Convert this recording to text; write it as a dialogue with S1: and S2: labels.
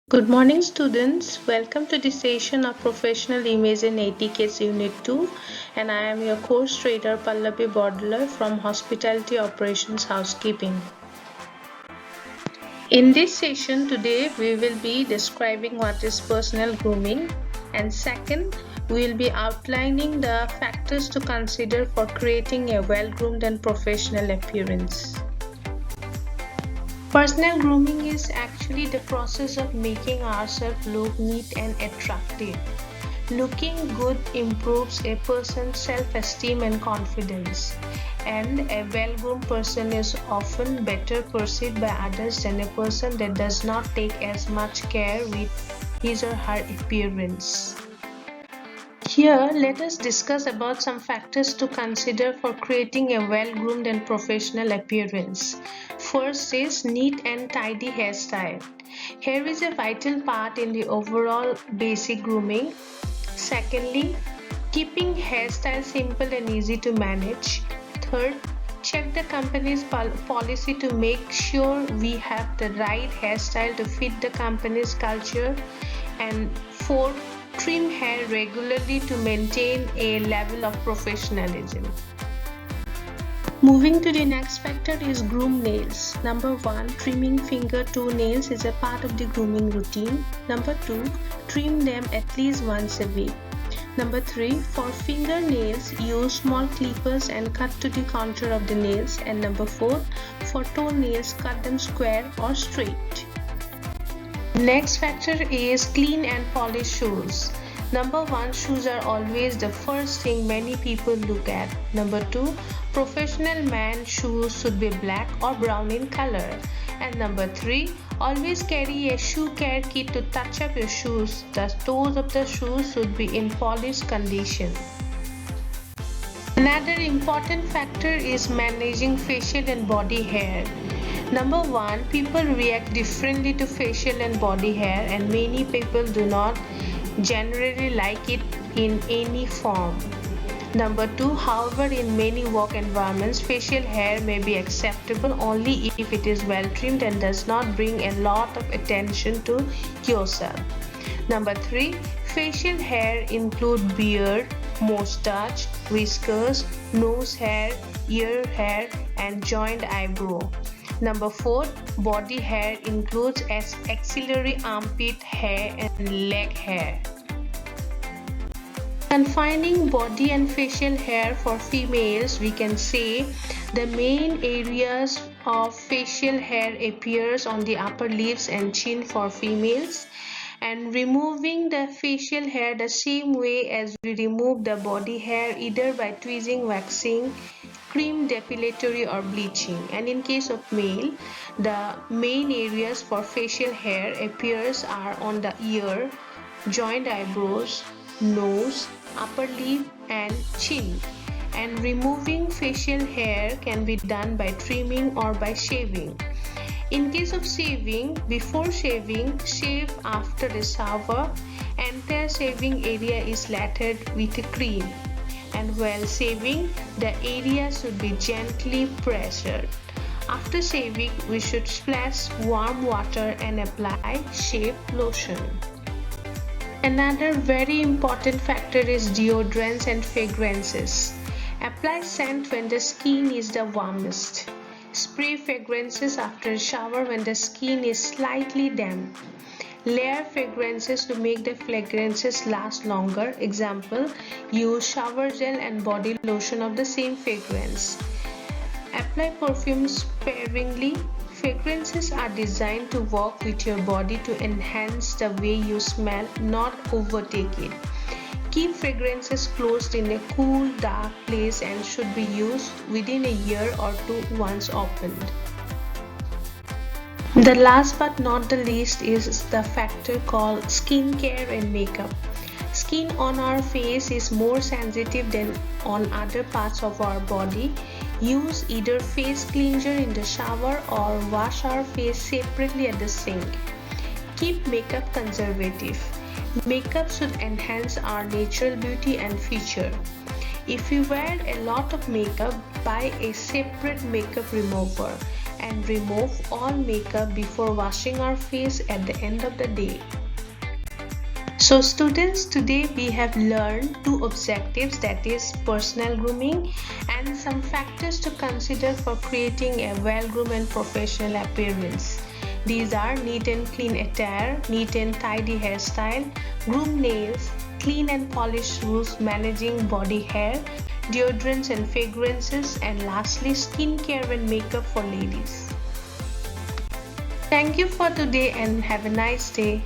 S1: Good morning, students. Welcome to the session of Professional Image in ATK's Unit 2, and I am your course trader Pallavi Bodler from Hospitality Operations Housekeeping. In this session today, we will be describing what is personal grooming, and second, we will be outlining the factors to consider for creating a well-groomed and professional appearance. Personal grooming is actually the process of making ourselves look neat and attractive. Looking good improves a person's self-esteem and confidence, and a well-groomed person is often better perceived by others than a person that does not take as much care with his or her appearance. Here, let us discuss about some factors to consider for creating a well-groomed and professional appearance. First is neat and tidy hairstyle. Hair is a vital part in the overall basic grooming. Secondly, keeping hairstyle simple and easy to manage. Third, check the company's policy to make sure we have the right hairstyle to fit the company's culture. And fourth, trim hair regularly to maintain a level of professionalism. Moving to the next factor is groom nails. Number 1, trimming finger toenails is a part of the grooming routine. Number 2, trim them at least once a week. Number 3, for fingernails, use small clippers and cut to the contour of the nails. And number 4, for toenails, cut them square or straight. Next factor is clean and polished shoes. Number 1, shoes are always the first thing many people look at. Number 2, professional man's shoes should be black or brown in color. And number 3, always carry a shoe care kit to touch up your shoes. The toes of the shoes should be in polished condition. Another important factor is managing facial and body hair. Number 1, people react differently to facial and body hair, and many people do not generally like it in any form. Number 2, however, in many work environments, facial hair may be acceptable only if it is well trimmed and does not bring a lot of attention to yourself. Number 3, facial hair include beard, mustache, whiskers, nose hair, ear hair, and joint eyebrow. Number 4, body hair includes axillary armpit hair and leg hair. Confining body and facial hair for females, we can say the main areas of facial hair appears on the upper lips and chin for females, and removing the facial hair the same way as we remove the body hair, either by tweezing, waxing, cream depilatory or bleaching. And in case of male, the main areas for facial hair appears are on the ear, joint eyebrows, nose, upper lip and chin. And removing facial hair can be done by trimming or by shaving. In case of shaving, before shaving, shave after a shower. Entire shaving area is lattered with a cream. And while shaving, the area should be gently pressured. After shaving, we should splash warm water and apply shave lotion. Another very important factor is deodorants and fragrances. Apply scent when the skin is the warmest. Spray fragrances after a shower when the skin is slightly damp. Layer fragrances to make the fragrances last longer. Example, use shower gel and body lotion of the same fragrance. Apply perfume sparingly. Fragrances are designed to work with your body to enhance the way you smell, not overtake it. Keep fragrances closed in a cool, dark place and should be used within a year or two once opened. The last but not the least is the factor called skincare and makeup. Skin on our face is more sensitive than on other parts of our body. Use either face cleanser in the shower or wash our face separately at the sink. Keep makeup conservative. Makeup should enhance our natural beauty and feature. If you wear a lot of makeup, buy a separate makeup remover. and remove all makeup before washing our face at the end of the day. So students, today we have learned two objectives, that is personal grooming and some factors to consider for creating a well-groomed and professional appearance. These are neat and clean attire, neat and tidy hairstyle, groomed nails, clean and polished shoes, managing body hair, deodorants and fragrances, and lastly skincare and makeup for ladies. Thank you for today and have a nice day.